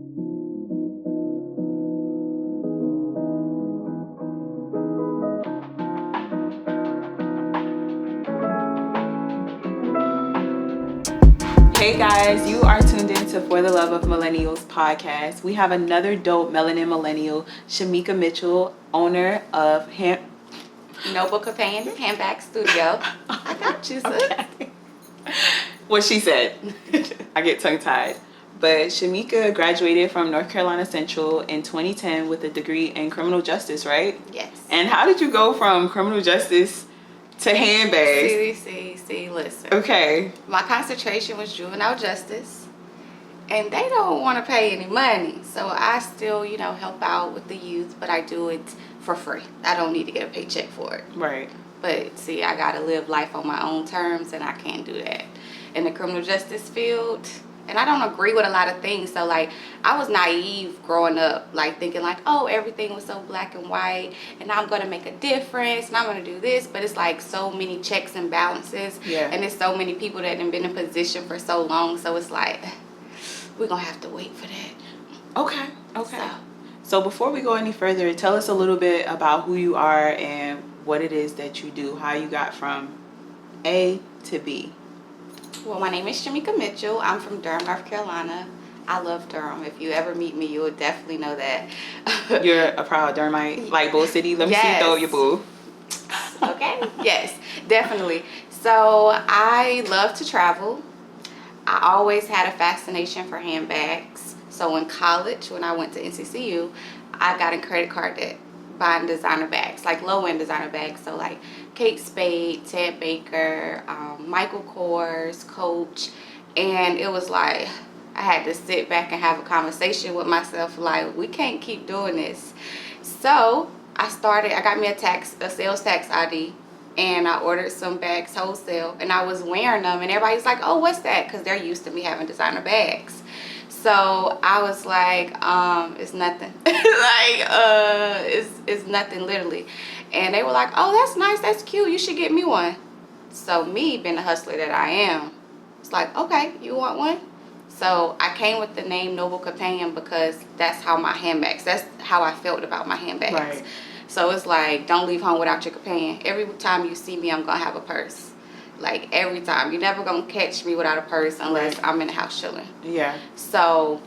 Hey guys, you are tuned in to For the Love of Millennials Podcast. We have another dope melanin millennial, Chameica Mitchell, owner of Noble Companion Handbag Studio. I got you, sis. Okay. What she said. I get tongue-tied. But Chameica graduated from North Carolina Central in 2010 with a degree in criminal justice, right? Yes. And how did you go from criminal justice to handbags? See, listen. Okay. My concentration was juvenile justice, and they don't want to pay any money. So I still, help out with the youth, but I do it for free. I don't need to get a paycheck for it. Right. But see, I got to live life on my own terms, and I can't do that. In the criminal justice field, and I don't agree with a lot of things. So, I was naive growing up, thinking oh, everything was so black and white, and I'm going to make a difference, and I'm going to do this. But it's so many checks and balances. Yeah. And there's so many people that have been in position for so long. So, it's we're going to have to wait for that. Okay. So, before we go any further, tell us a little bit about who you are and what it is that you do, how you got from A to B. Well, my name is Chameica Mitchell. I'm from Durham, North Carolina. I love Durham. If you ever meet me, you will definitely know that. You're a proud Durhamite, like Bull City. Let me Yes. see, throw your boo. Okay. Yes, definitely. So I love to travel. I always had a fascination for handbags. So in college, when I went to NCCU, I got in credit card debt buying designer bags, low-end designer bags. So Kate Spade, Ted Baker, Michael Kors, Coach. And it was I had to sit back and have a conversation with myself, we can't keep doing this. So I got me a sales tax ID, and I ordered some bags wholesale, and I was wearing them, and everybody's like, oh, what's that? Because they're used to me having designer bags. So I was it's nothing. It's nothing, literally. And they were like, oh, that's nice, that's cute, you should get me one. So me, being the hustler that I am, it's okay, you want one? So I came with the name Noble Companion because that's how I felt about my handbags. Right. So it's don't leave home without your companion. Every time you see me, I'm going to have a purse. Every time. You're never going to catch me without a purse unless I'm in the house chilling. Yeah. So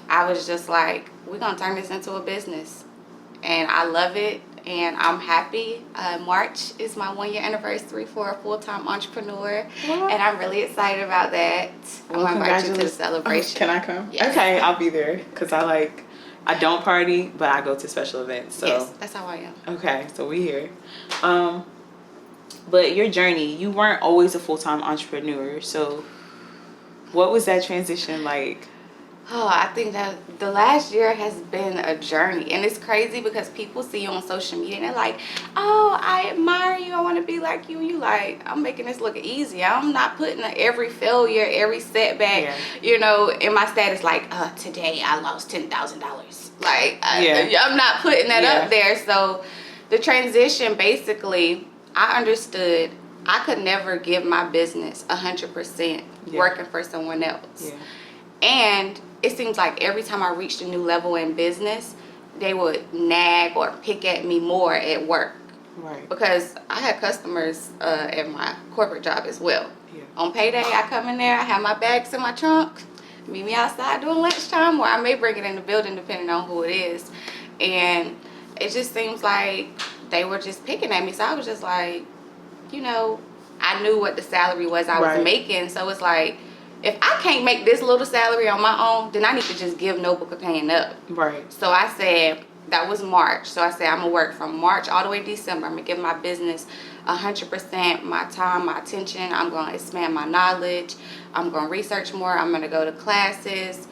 I was just we're going to turn this into a business. And I love it. And I'm happy. March is my 1-year anniversary for a full-time entrepreneur. What? And I'm really excited about that. Well, I'm going to invite you to the celebration. Can I come? Yes. Okay, I'll be there. Because I don't party, but I go to special events. So. Yes, that's how I am. Okay, so we here. But your journey, you weren't always a full-time entrepreneur. So what was that transition like? Oh, I think that the last year has been a journey. And it's crazy because people see you on social media and they're like, oh, I admire you, I want to be like you. You I'm making this look easy. I'm not putting every failure, every setback, in my status today I lost $10,000. I'm not putting that up there. So the transition, basically, I understood I could never give my business 100% working for someone else. Yeah. And it seems like every time I reached a new level in business, they would nag or pick at me more at work. Right. Because I had customers at my corporate job as well. Yeah. On payday, I come in there, I have my bags in my trunk, meet me outside during lunchtime, or I may bring it in the building depending on who it is. And it just seems like they were just picking at me. So I was just I knew what the salary was I was making. So it's if I can't make this little salary on my own, then I need to just give Noble Companion up. Right. So I said, that was March. So I said, I'm going to work from March all the way to December. I'm going to give my business 100%, my time, my attention. I'm going to expand my knowledge. I'm going to research more. I'm going to go to classes.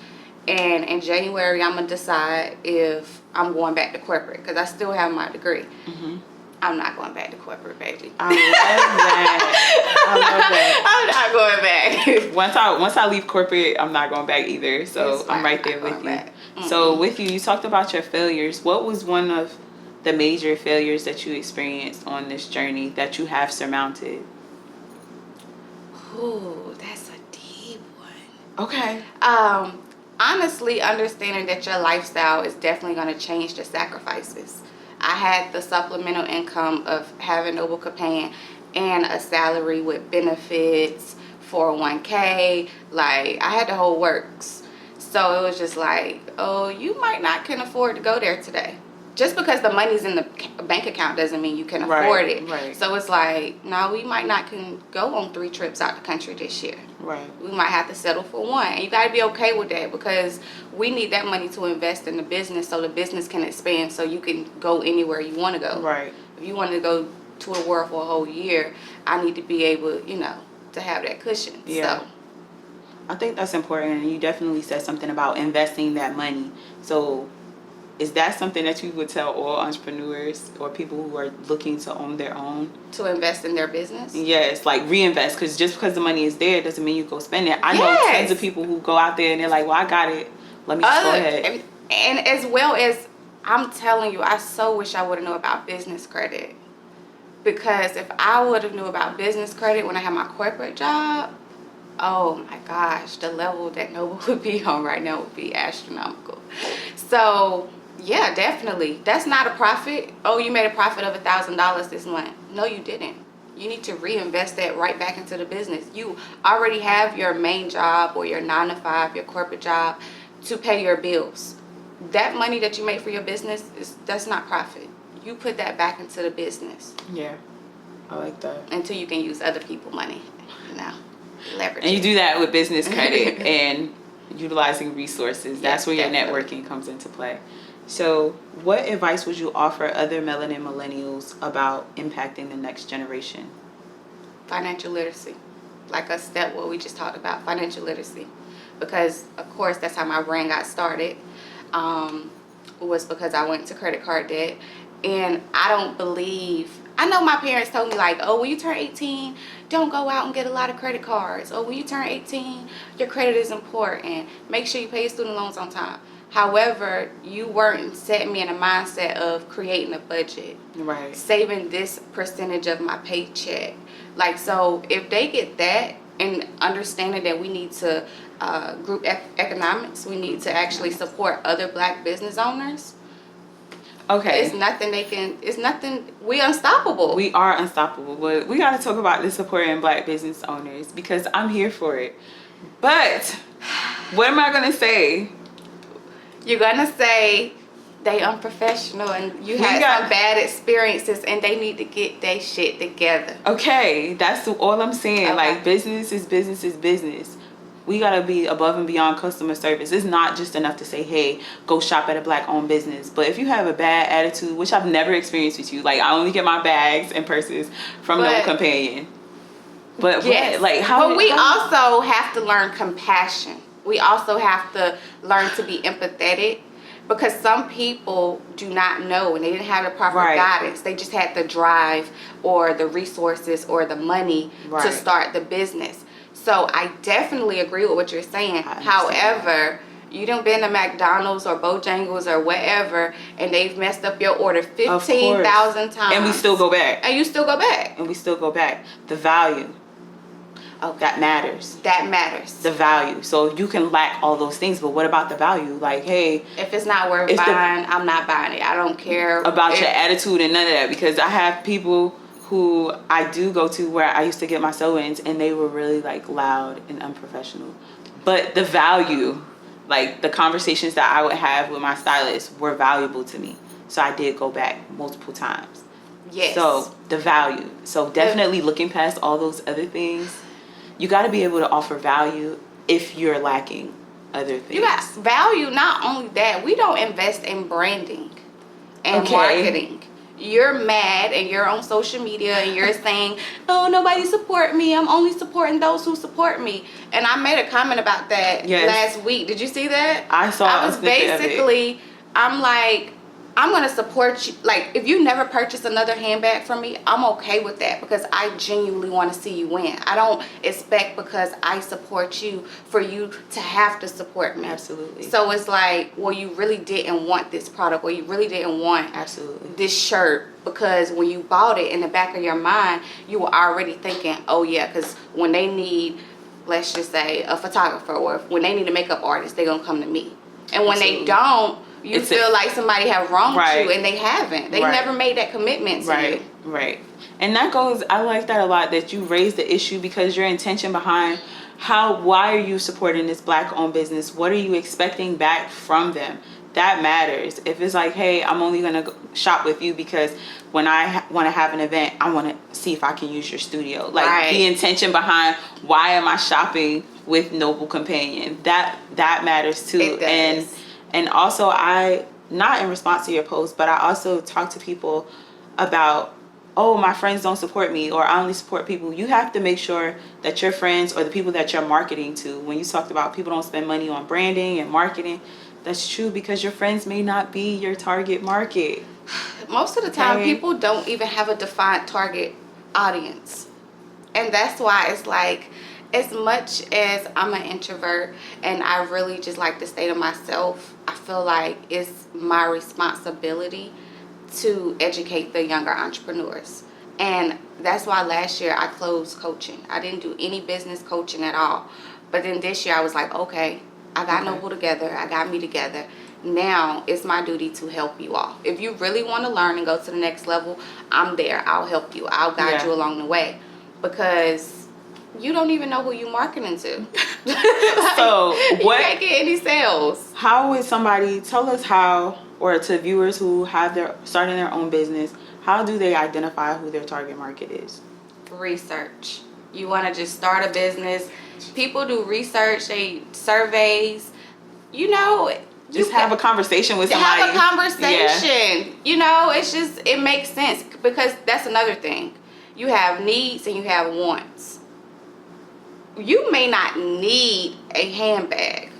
And in January, I'm going to decide if I'm going back to corporate because I still have my degree. Mm-hmm. I'm not going back to corporate, baby. I love that. I'm not going back. Once I leave corporate, I'm not going back either. So I'm right there with you. Mm-hmm. So with you talked about your failures. What was one of the major failures that you experienced on this journey that you have surmounted? Ooh, that's a deep one. Okay. honestly, understanding that your lifestyle is definitely going to change the sacrifices. I had the supplemental income of having Noble Companion and a salary with benefits, 401k. Like, I had the whole works. So it was just like, oh, you might not can afford to go there today. Just because the money's in the bank account doesn't mean you can afford it. Right. So it's like, no, we might not can go on 3 trips out the country this year. Right. We might have to settle for 1. And you got to be okay with that, because we need that money to invest in the business so the business can expand, so you can go anywhere you want to go. Right. If you want to go to the world for a whole year, I need to be able, to have that cushion. Yeah. So I think that's important, and you definitely said something about investing that money. So is that something that you would tell all entrepreneurs or people who are looking to own their own? To invest in their business? Yes, like reinvest, because just because the money is there doesn't mean you go spend it. I know tons of people who go out there and they're like, well, I got it. Let me just go ahead. And as well as, I'm telling you, I so wish I would have known about business credit. Because if I would have knew about business credit when I had my corporate job, oh my gosh, the level that Noble would be on right now would be astronomical. So yeah, definitely. That's not a profit. Oh, you made a profit of $1,000 this month. No, you didn't. You need to reinvest that right back into the business. You already have your main job or your 9 to 5, your corporate job, to pay your bills. That money that you make for your business, that's not profit. You put that back into the business. Yeah, I like that. Until you can use other people's money, leverage. And you do that with business credit and utilizing resources. That's where your networking comes into play. So what advice would you offer other melanin millennials about impacting the next generation? Financial literacy. Like a step what we just talked about, financial literacy. Because, of course, that's how my brand got started. Was because I went to credit card debt. And I know my parents told me, like, oh, when you turn 18, don't go out and get a lot of credit cards. Or when you turn 18, your credit is important. Make sure you pay your student loans on time. However, you weren't setting me in a mindset of creating a budget. Right. Saving this percentage of my paycheck. Like, so if they get that and understanding that we need to group economics, we need to actually support other Black business owners. Okay. We unstoppable. We are unstoppable, but we got to talk about the supporting Black business owners, because I'm here for it. But what am I going to say? You're going to say they unprofessional and you had some bad experiences and they need to get their shit together. Okay, that's all I'm saying. Okay. Like, business is business. We got to be above and beyond customer service. It's not just enough to say, hey, go shop at a Black-owned business. But if you have a bad attitude, which I've never experienced with you, like, I only get my bags and purses from Noble Companion. But yes. But we also have to learn compassion. We also have to learn to be empathetic, because some people do not know and they didn't have the proper guidance. They just had the drive or the resources or the money to start the business. So I definitely agree with what you're saying. However, you done been to McDonald's or Bojangles or whatever, and they've messed up your order 15,000 times. And we still go back. And you still go back. And we still go back. The value. Oh, that matters. That matters. The value. So you can lack all those things, but what about the value? Like, hey, if it's not worth buying, I'm not buying it. I don't care about your attitude and none of that, because I have people who I do go to where I used to get my sew-ins, and they were really like loud and unprofessional. But the value, like the conversations that I would have with my stylist were valuable to me. So I did go back multiple times. Yes. So the value. So definitely looking past all those other things. You got to be able to offer value if you're lacking other things. You got value. Not only that, we don't invest in branding and marketing. You're mad and you're on social media and you're saying, oh, nobody support me. I'm only supporting those who support me. And I made a comment about that last week. Did you see that? I saw. I was basically, I'm like, I'm going to support you. Like, if you never purchase another handbag from me, I'm okay with that, because I genuinely want to see you win. I don't expect, because I support you, for you to have to support me. Absolutely. So it's like, well, you really didn't want this product, or you really didn't want this shirt, because when you bought it, in the back of your mind, you were already thinking, oh yeah, because when they need let's just say a photographer, or when they need a makeup artist, they're gonna come to me. And when Absolutely. they don't, you feel like somebody have wronged right. you, and they haven't. They right. never made that commitment to right. you. Right. And that goes, I like that a lot, that you raise the issue, because your intention behind why are you supporting this Black owned business? What are you expecting back from them? That matters. If it's like, hey, I'm only going to shop with you because when I want to have an event, I want to see if I can use your studio. Like right. the intention behind why am I shopping with Noble Companion? That matters too. It does. And also, I, not in response to your post, but I also talk to people about, oh, my friends don't support me, or I only support people. You have to make sure that your friends or the people that you're marketing to, when you talked about people don't spend money on branding and marketing, that's true, because your friends may not be your target market. Most of the time, people don't even have a defined target audience. And that's why it's like, as much as I'm an introvert and I really just like to stay to myself, I feel like it's my responsibility to educate the younger entrepreneurs. And that's why last year I closed coaching. I didn't do any business coaching at all. But then this year I was like, okay, I got Noble together. I got me together. Now it's my duty to help you all. If you really want to learn and go to the next level, I'm there. I'll help you. I'll guide you along the way. Because you don't even know who you're marketing to. So you can't get any sales. How would somebody tell us how, or to viewers who have starting their own business, how do they identify who their target market is? Research. You want to just start a business. People do research, they surveys. You know, just have a conversation with somebody. Have a conversation. Yeah. You know, it's just, it makes sense, because that's another thing. You have needs and you have wants. You may not need a handbag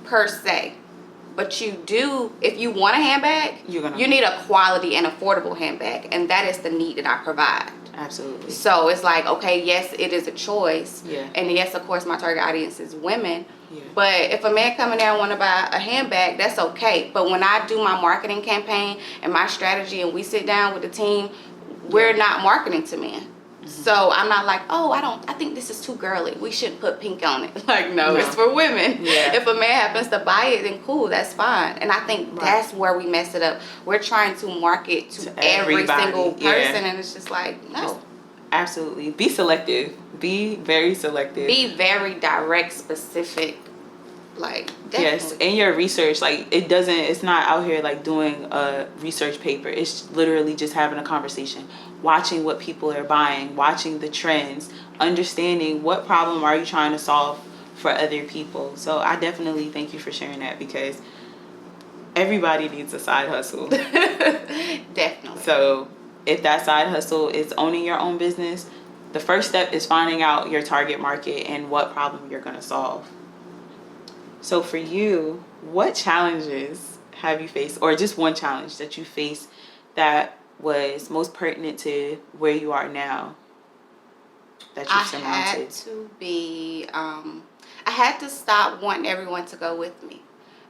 per se, but you do, if you want a handbag, you need a quality and affordable handbag, and that is the need that I provide. Absolutely. So it's like, okay, yes, it is a choice. Yeah. And yes, of course, my target audience is women. Yeah. But if a man coming there and want to buy a handbag, that's okay. But when I do my marketing campaign and my strategy and we sit down with the team, we're not marketing to men. Mm-hmm. So I'm not like, oh, I think this is too girly. We shouldn't put pink on it. Like, no, it's for women. Yeah. If a man happens to buy it, then cool, that's fine. And I think that's where we mess it up. We're trying to market to every single person, and it's just like, no. Absolutely. Be selective. Be very selective. Be very direct, specific. Like, definitely. Yes, in your research, like, it's not out here like doing a research paper. It's literally just having a conversation, watching what people are buying, watching the trends, understanding what problem are you trying to solve for other people. So I definitely thank you for sharing that, because everybody needs a side hustle. Definitely. So if that side hustle is owning your own business, the first step is finding out your target market and what problem you're going to solve. So for you, what challenges have you faced, or just one challenge that you faced that was most pertinent to where you are now that you've surmounted? I had to stop wanting everyone to go with me,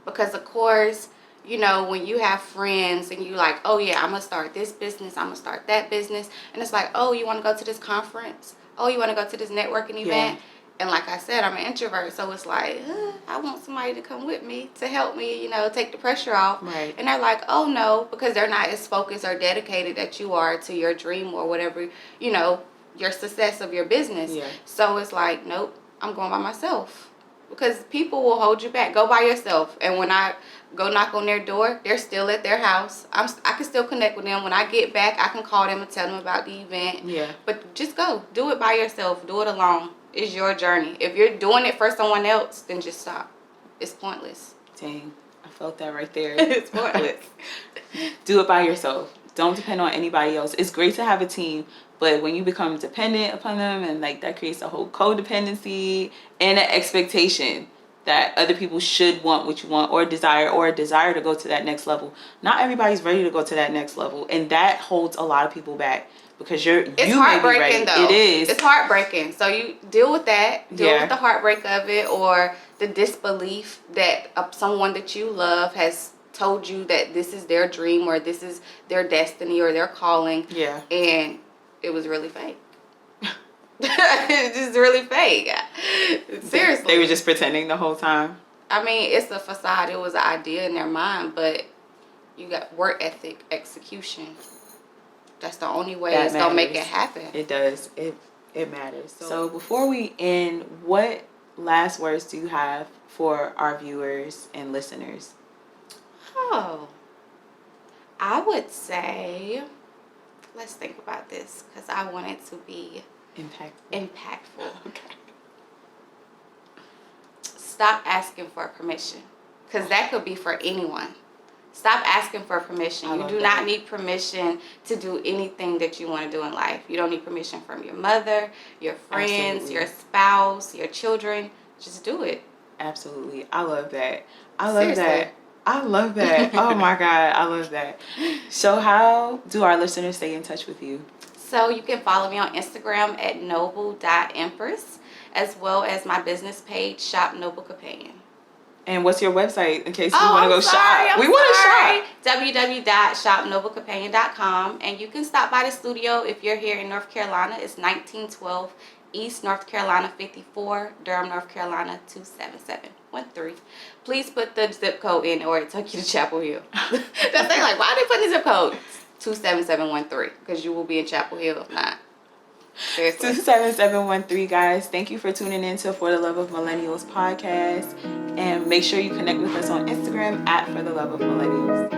because of course, you know, when you have friends and you like, oh yeah, I'm gonna start this business, I'm gonna start that business, and it's like, oh, you want to go to this conference, oh, you want to go to this networking event. And like I said, I'm an introvert, so it's like, I want somebody to come with me to help me, you know, take the pressure off. Right. And they're like, oh no, because they're not as focused or dedicated that you are to your dream or whatever, you know, your success of your business. Yeah. So it's like, nope, I'm going by myself, because people will hold you back. Go by yourself. And when I go knock on their door, they're still at their house. I can still connect with them. When I get back, I can call them and tell them about the event. Yeah. But just go. Do it by yourself. Do it alone. It's your journey. If you're doing it for someone else, then just stop. It's pointless. Dang, I felt that right there. It's pointless. Do it by yourself. Don't depend on anybody else. It's great to have a team, but when you become dependent upon them, and like that creates a whole codependency and an expectation that other people should want what you want, or a desire to go to that next level. Not everybody's ready to go to that next level, and that holds a lot of people back. Because it's heartbreaking, though. It is. It's heartbreaking. So you deal with that. Deal with the heartbreak of it, or the disbelief that someone that you love has told you that this is their dream, or this is their destiny, or their calling. Yeah. And it was really fake. It's just really fake. Seriously. They were just pretending the whole time. I mean, it's a facade. It was an idea in their mind, but you got work ethic, execution. That's the only way it's going to make it happen. It does. It matters. So before we end, what last words do you have for our viewers and listeners? Oh, I would say, let's think about this because I want it to be impactful. Okay. Stop asking for permission because that could be for anyone. Stop asking for permission. You do not need permission to do anything that you want to do in life. You don't need permission from your mother, your friends, your spouse, your children. Just do it. Absolutely. I love that. I love that. Oh my God. I love that. So how do our listeners stay in touch with you? So you can follow me on Instagram at noble.empress, as well as my business page, Shop Noble Companion. And what's your website in case we want to go shop? We want to shop. www.shopnoblecompanion.com. And you can stop by the studio if you're here in North Carolina. It's 1912 East North Carolina 54, Durham, North Carolina 27713. Please put the zip code in or it took you to Chapel Hill. They're like, why are they putting the zip code? 27713, because you will be in Chapel Hill if not. 27713, guys. Thank you for tuning in to For the Love of Millennials podcast. And make sure you connect with us on Instagram at For the Love of Millennials.